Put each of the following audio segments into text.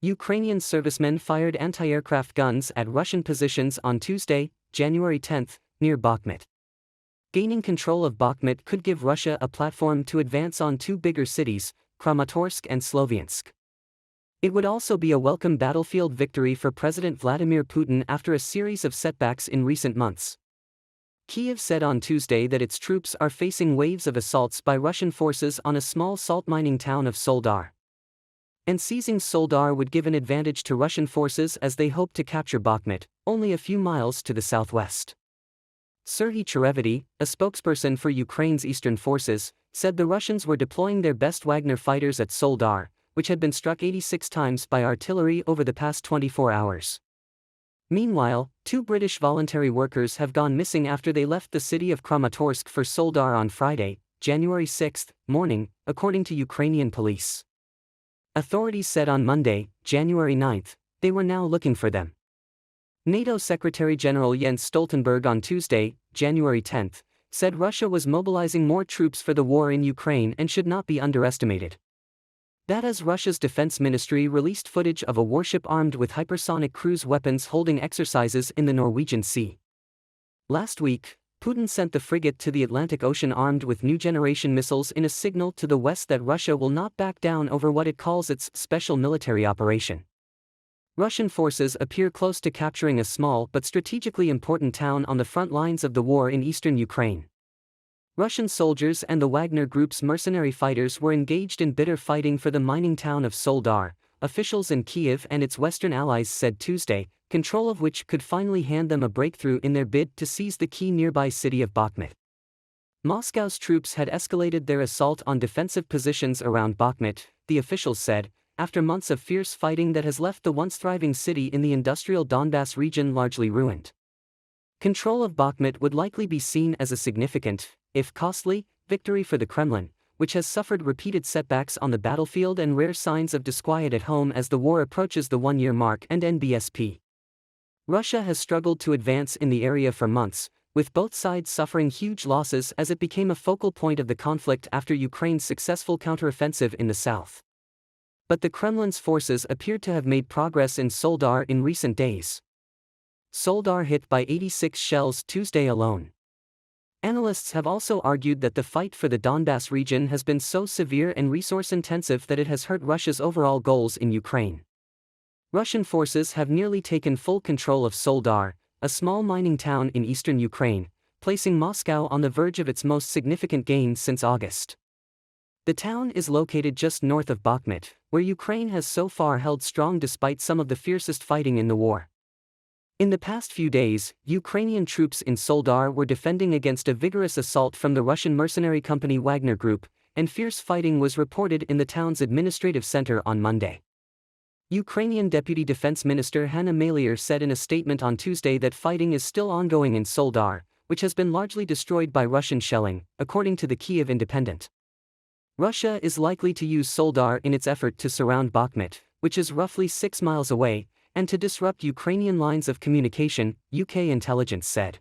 Ukrainian servicemen fired anti-aircraft guns at Russian positions on Tuesday, January 10, near Bakhmut. Gaining control of Bakhmut could give Russia a platform to advance on two bigger cities, Kramatorsk and Sloviansk. It would also be a welcome battlefield victory for President Vladimir Putin after a series of setbacks in recent months. Kyiv said on Tuesday that its troops are facing waves of assaults by Russian forces on a small salt mining town of Soledar. And seizing Soledar would give an advantage to Russian forces as they hope to capture Bakhmut, only a few miles to the southwest. Serhiy Cherevity, a spokesperson for Ukraine's eastern forces, said the Russians were deploying their best Wagner fighters at Soledar, which had been struck 86 times by artillery over the past 24 hours. Meanwhile, two British voluntary workers have gone missing after they left the city of Kramatorsk for Soledar on Friday, January 6, morning, according to Ukrainian police. Authorities said on Monday, January 9, they were now looking for them. NATO Secretary-General Jens Stoltenberg on Tuesday, January 10, said Russia was mobilizing more troops for the war in Ukraine and should not be underestimated. That as Russia's defense ministry released footage of a warship armed with hypersonic cruise weapons holding exercises in the Norwegian Sea. Last week, Putin sent the frigate to the Atlantic Ocean armed with new-generation missiles in a signal to the West that Russia will not back down over what it calls its special military operation. Russian forces appear close to capturing a small but strategically important town on the front lines of the war in eastern Ukraine. Russian soldiers and the Wagner Group's mercenary fighters were engaged in bitter fighting for the mining town of Soledar, officials in Kyiv and its western allies said Tuesday, control of which could finally hand them a breakthrough in their bid to seize the key nearby city of Bakhmut. Moscow's troops had escalated their assault on defensive positions around Bakhmut, the officials said, after months of fierce fighting that has left the once thriving city in the industrial Donbas region largely ruined. Control of Bakhmut would likely be seen as a significant, if costly, victory for the Kremlin, which has suffered repeated setbacks on the battlefield and rare signs of disquiet at home as the war approaches the one-year mark and NBSP. Russia has struggled to advance in the area for months, with both sides suffering huge losses as it became a focal point of the conflict after Ukraine's successful counteroffensive in the south. But the Kremlin's forces appeared to have made progress in Soledar in recent days. Soledar hit by 86 shells Tuesday alone. Analysts have also argued that the fight for the Donbas region has been so severe and resource-intensive that it has hurt Russia's overall goals in Ukraine. Russian forces have nearly taken full control of Soledar, a small mining town in eastern Ukraine, placing Moscow on the verge of its most significant gains since August. The town is located just north of Bakhmut, where Ukraine has so far held strong despite some of the fiercest fighting in the war. In the past few days, Ukrainian troops in Soledar were defending against a vigorous assault from the Russian mercenary company Wagner Group, and fierce fighting was reported in the town's administrative center on Monday. Ukrainian Deputy Defense Minister Hanna Maliar said in a statement on Tuesday that fighting is still ongoing in Soledar, which has been largely destroyed by Russian shelling, according to the Kyiv Independent. Russia is likely to use Soledar in its effort to surround Bakhmut, which is roughly 6 miles away, and to disrupt Ukrainian lines of communication, UK intelligence said.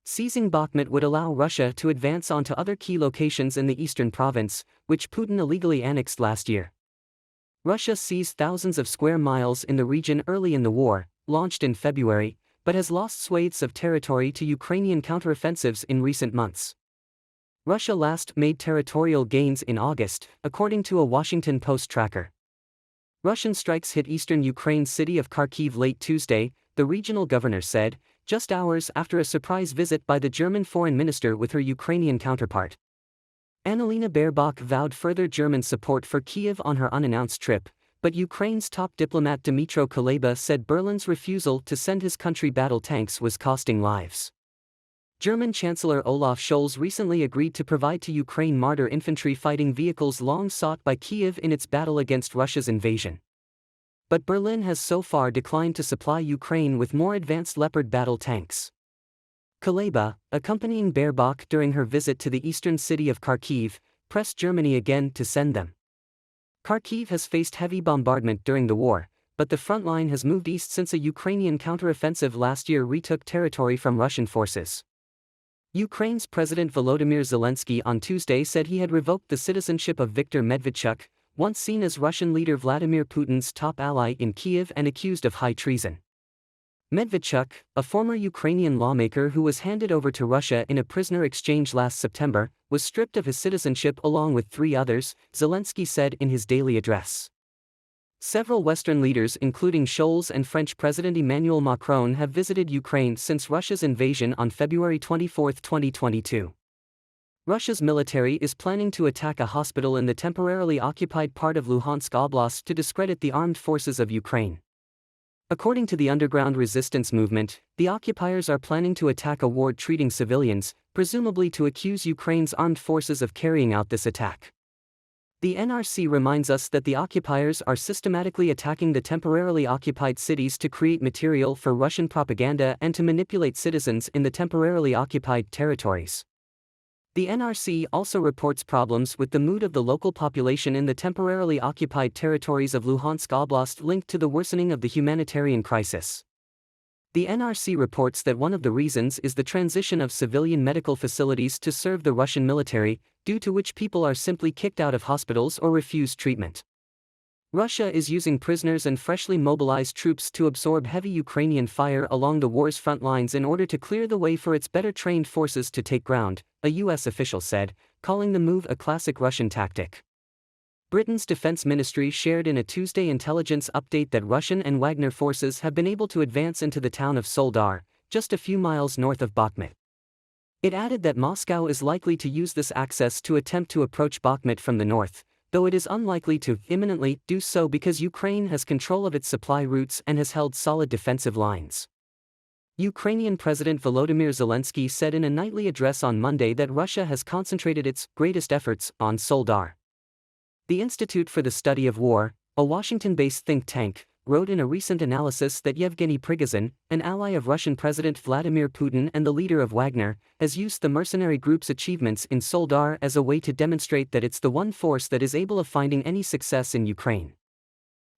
Seizing Bakhmut would allow Russia to advance onto other key locations in the eastern province, which Putin illegally annexed last year. Russia seized thousands of square miles in the region early in the war, launched in February, but has lost swathes of territory to Ukrainian counteroffensives in recent months. Russia last made territorial gains in August, according to a Washington Post tracker. Russian strikes hit eastern Ukraine's city of Kharkiv late Tuesday, the regional governor said, just hours after a surprise visit by the German foreign minister with her Ukrainian counterpart. Annalena Baerbock vowed further German support for Kyiv on her unannounced trip, but Ukraine's top diplomat Dmytro Kuleba said Berlin's refusal to send his country battle tanks was costing lives. German Chancellor Olaf Scholz recently agreed to provide to Ukraine Marder infantry fighting vehicles long sought by Kyiv in its battle against Russia's invasion. But Berlin has so far declined to supply Ukraine with more advanced Leopard battle tanks. Kuleba, accompanying Baerbock during her visit to the eastern city of Kharkiv, pressed Germany again to send them. Kharkiv has faced heavy bombardment during the war, but the front line has moved east since a Ukrainian counteroffensive last year retook territory from Russian forces. Ukraine's President Volodymyr Zelensky on Tuesday said he had revoked the citizenship of Viktor Medvedchuk, once seen as Russian leader Vladimir Putin's top ally in Kiev and accused of high treason. Medvedchuk, a former Ukrainian lawmaker who was handed over to Russia in a prisoner exchange last September, was stripped of his citizenship along with 3 others, Zelensky said in his daily address. Several Western leaders including Scholz and French President Emmanuel Macron have visited Ukraine since Russia's invasion on February 24, 2022. Russia's military is planning to attack a hospital in the temporarily occupied part of Luhansk Oblast to discredit the armed forces of Ukraine. According to the underground resistance movement, the occupiers are planning to attack a ward treating civilians, presumably to accuse Ukraine's armed forces of carrying out this attack. The NRC reminds us that the occupiers are systematically attacking the temporarily occupied cities to create material for Russian propaganda and to manipulate citizens in the temporarily occupied territories. The NRC also reports problems with the mood of the local population in the temporarily occupied territories of Luhansk Oblast linked to the worsening of the humanitarian crisis. The NRC reports that one of the reasons is the transition of civilian medical facilities to serve the Russian military, due to which people are simply kicked out of hospitals or refuse treatment. Russia is using prisoners and freshly mobilized troops to absorb heavy Ukrainian fire along the war's front lines in order to clear the way for its better-trained forces to take ground, a U.S. official said, calling the move a classic Russian tactic. Britain's defense ministry shared in a Tuesday intelligence update that Russian and Wagner forces have been able to advance into the town of Soledar, just a few miles north of Bakhmut. It added that Moscow is likely to use this access to attempt to approach Bakhmut from the north, though it is unlikely to imminently do so because Ukraine has control of its supply routes and has held solid defensive lines. Ukrainian President Volodymyr Zelensky said in a nightly address on Monday that Russia has concentrated its greatest efforts on Soledar. The Institute for the Study of War, a Washington-based think tank, wrote in a recent analysis that Yevgeny Prigozhin, an ally of Russian President Vladimir Putin and the leader of Wagner, has used the mercenary group's achievements in Soledar as a way to demonstrate that it's the one force that is able of finding any success in Ukraine.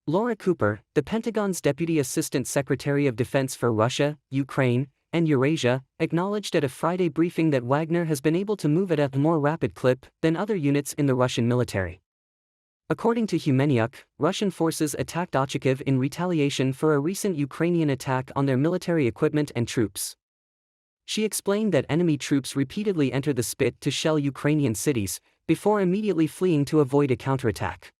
Laura Cooper, the Pentagon's Deputy Assistant Secretary of Defense for Russia, Ukraine, and Eurasia, acknowledged at a Friday briefing that Wagner has been able to move at a more rapid clip than other units in the Russian military. According to Humeniuk, Russian forces attacked Ochakiv in retaliation for a recent Ukrainian attack on their military equipment and troops. She explained that enemy troops repeatedly entered the Spit to shell Ukrainian cities, before immediately fleeing to avoid a counterattack.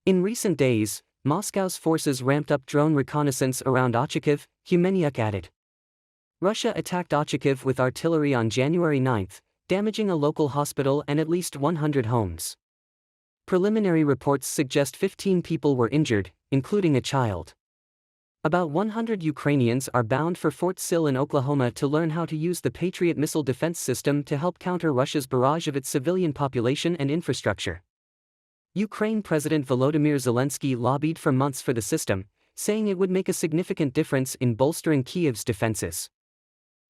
In recent days, Moscow's forces ramped up drone reconnaissance around Ochakiv, Humeniuk added. Russia attacked Ochakiv with artillery on January 9, damaging a local hospital and at least 100 homes. Preliminary reports suggest 15 people were injured, including a child. About 100 Ukrainians are bound for Fort Sill in Oklahoma to learn how to use the Patriot missile defense system to help counter Russia's barrage of its civilian population and infrastructure. Ukraine President Volodymyr Zelensky lobbied for months for the system, saying it would make a significant difference in bolstering Kiev's defenses.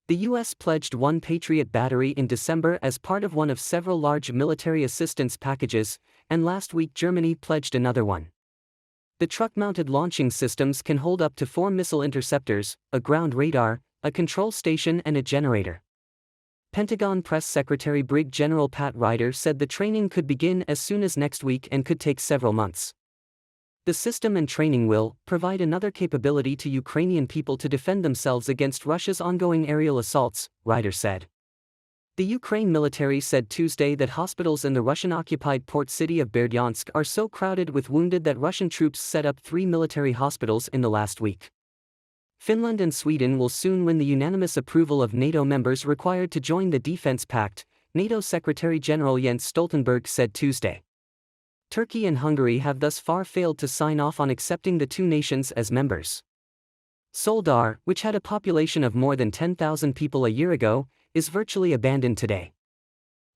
The U.S. pledged one Patriot battery in December as part of one of several large military assistance packages, and last week Germany pledged another one. The truck-mounted launching systems can hold up to 4 missile interceptors, a ground radar, a control station and a generator. Pentagon Press Secretary Brig General Pat Ryder said the training could begin as soon as next week and could take several months. The system and training will provide another capability to Ukrainian people to defend themselves against Russia's ongoing aerial assaults, Ryder said. The Ukraine military said Tuesday that hospitals in the Russian-occupied port city of Berdyansk are so crowded with wounded that Russian troops set up 3 military hospitals in the last week. Finland and Sweden will soon win the unanimous approval of NATO members required to join the Defense Pact, NATO Secretary General Jens Stoltenberg said Tuesday. Turkey and Hungary have thus far failed to sign off on accepting the two nations as members. Soledar, which had a population of more than 10,000 people a year ago, is virtually abandoned today.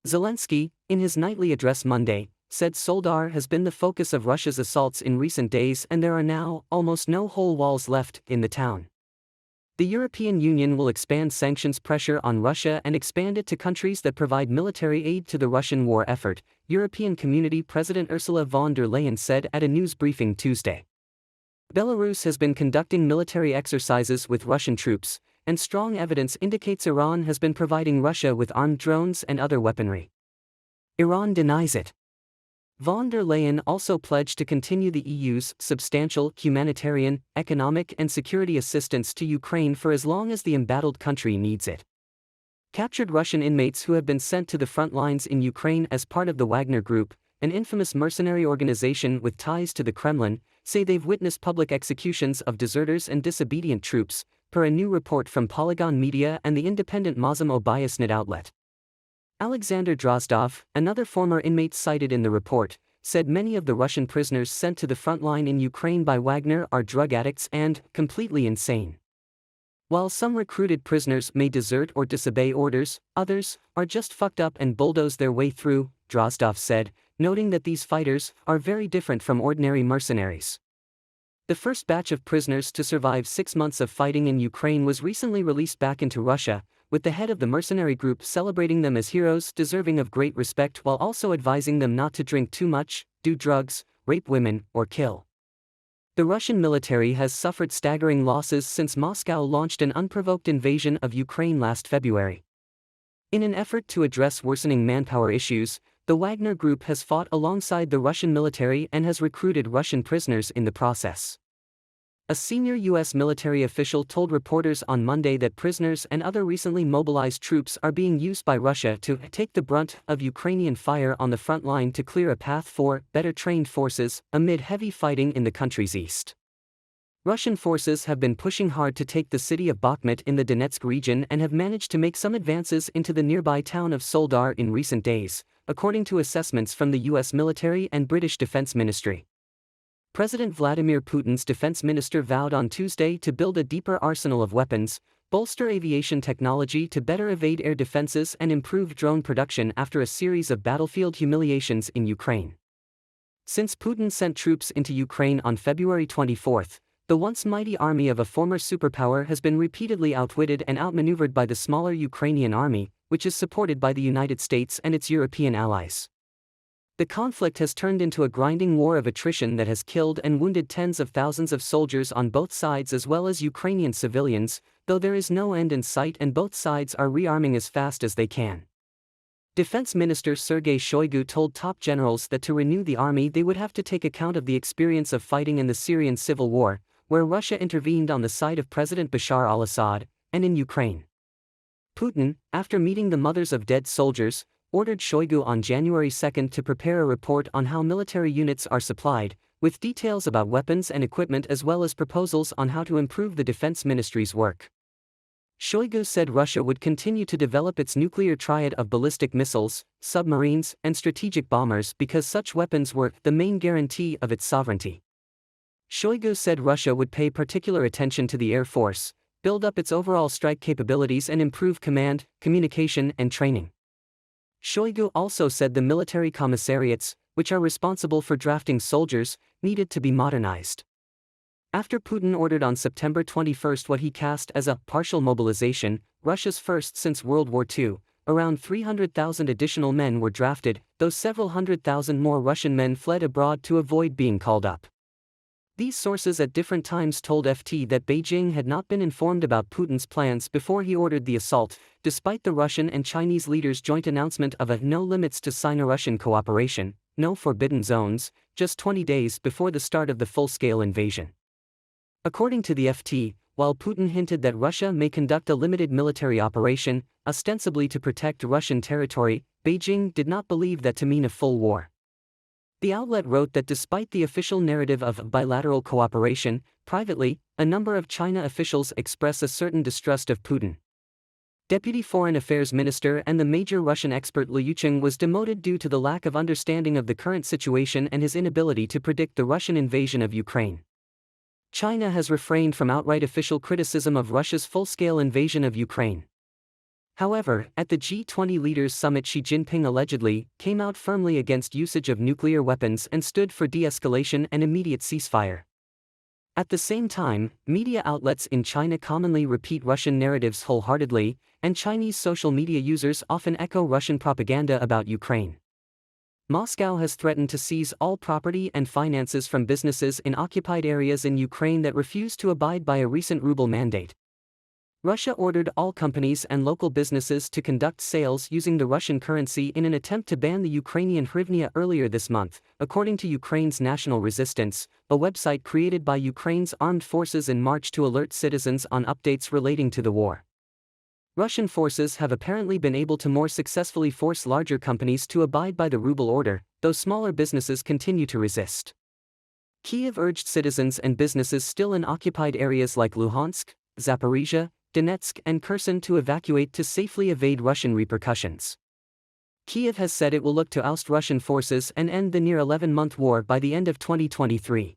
Zelensky, in his nightly address Monday, said Soledar has been the focus of Russia's assaults in recent days and there are now almost no whole walls left in the town. The European Union will expand sanctions pressure on Russia and expand it to countries that provide military aid to the Russian war effort, European Community President Ursula von der Leyen said at a news briefing Tuesday. Belarus has been conducting military exercises with Russian troops, and strong evidence indicates Iran has been providing Russia with armed drones and other weaponry. Iran denies it. Von der Leyen also pledged to continue the EU's substantial humanitarian, economic and security assistance to Ukraine for as long as the embattled country needs it. Captured Russian inmates who have been sent to the front lines in Ukraine as part of the Wagner Group, an infamous mercenary organization with ties to the Kremlin, say they've witnessed public executions of deserters and disobedient troops, per a new report from Polygon Media and the independent Mazom Obayasnet outlet. Alexander Drozdov, another former inmate cited in the report, said many of the Russian prisoners sent to the front line in Ukraine by Wagner are drug addicts and completely insane. While some recruited prisoners may desert or disobey orders, others are just fucked up and bulldoze their way through, Drozdov said, noting that these fighters are very different from ordinary mercenaries. The first batch of prisoners to survive 6 months of fighting in Ukraine was recently released back into Russia, with the head of the mercenary group celebrating them as heroes deserving of great respect while also advising them not to drink too much, do drugs, rape women, or kill. The Russian military has suffered staggering losses since Moscow launched an unprovoked invasion of Ukraine last February. In an effort to address worsening manpower issues, the Wagner Group has fought alongside the Russian military and has recruited Russian prisoners in the process. A senior U.S. military official told reporters on Monday that prisoners and other recently mobilized troops are being used by Russia to take the brunt of Ukrainian fire on the front line to clear a path for better-trained forces amid heavy fighting in the country's east. Russian forces have been pushing hard to take the city of Bakhmut in the Donetsk region and have managed to make some advances into the nearby town of Soledar in recent days, according to assessments from the U.S. military and British Defense Ministry. President Vladimir Putin's defense minister vowed on Tuesday to build a deeper arsenal of weapons, bolster aviation technology to better evade air defenses and improve drone production after a series of battlefield humiliations in Ukraine. Since Putin sent troops into Ukraine on February 24, the once mighty army of a former superpower has been repeatedly outwitted and outmaneuvered by the smaller Ukrainian army, which is supported by the United States and its European allies. The conflict has turned into a grinding war of attrition that has killed and wounded tens of thousands of soldiers on both sides as well as Ukrainian civilians, though there is no end in sight and both sides are rearming as fast as they can. Defense Minister Sergei Shoigu told top generals that to renew the army they would have to take account of the experience of fighting in the Syrian civil war, where Russia intervened on the side of President Bashar al-Assad, and in Ukraine. Putin, after meeting the mothers of dead soldiers, ordered Shoigu on January 2 to prepare a report on how military units are supplied, with details about weapons and equipment as well as proposals on how to improve the defense ministry's work. Shoigu said Russia would continue to develop its nuclear triad of ballistic missiles, submarines, and strategic bombers because such weapons were the main guarantee of its sovereignty. Shoigu said Russia would pay particular attention to the Air Force, build up its overall strike capabilities and improve command, communication, and training. Shoigu also said the military commissariats, which are responsible for drafting soldiers, needed to be modernized. After Putin ordered on September 21 what he cast as a partial mobilization, Russia's first since World War II, around 300,000 additional men were drafted, though several hundred thousand more Russian men fled abroad to avoid being called up. These sources at different times told FT that Beijing had not been informed about Putin's plans before he ordered the assault, despite the Russian and Chinese leaders' joint announcement of a no limits to Sino-Russian cooperation, no forbidden zones, just 20 days before the start of the full-scale invasion. According to the FT, while Putin hinted that Russia may conduct a limited military operation, ostensibly to protect Russian territory, Beijing did not believe that to mean a full war. The outlet wrote that despite the official narrative of bilateral cooperation, privately, a number of China officials express a certain distrust of Putin. Deputy Foreign Affairs Minister and the major Russian expert Liu Cheng was demoted due to the lack of understanding of the current situation and his inability to predict the Russian invasion of Ukraine. China has refrained from outright official criticism of Russia's full-scale invasion of Ukraine. However, at the G20 leaders' summit Xi Jinping allegedly came out firmly against usage of nuclear weapons and stood for de-escalation and immediate ceasefire. At the same time, media outlets in China commonly repeat Russian narratives wholeheartedly, and Chinese social media users often echo Russian propaganda about Ukraine. Moscow has threatened to seize all property and finances from businesses in occupied areas in Ukraine that refuse to abide by a recent ruble mandate. Russia ordered all companies and local businesses to conduct sales using the Russian currency in an attempt to ban the Ukrainian hryvnia earlier this month, according to Ukraine's National Resistance, a website created by Ukraine's armed forces in March to alert citizens on updates relating to the war. Russian forces have apparently been able to more successfully force larger companies to abide by the ruble order, though smaller businesses continue to resist. Kyiv urged citizens and businesses still in occupied areas like Luhansk, Zaporizhia, Donetsk and Kherson to evacuate to safely evade Russian repercussions. Kyiv has said it will look to oust Russian forces and end the near 11-month war by the end of 2023.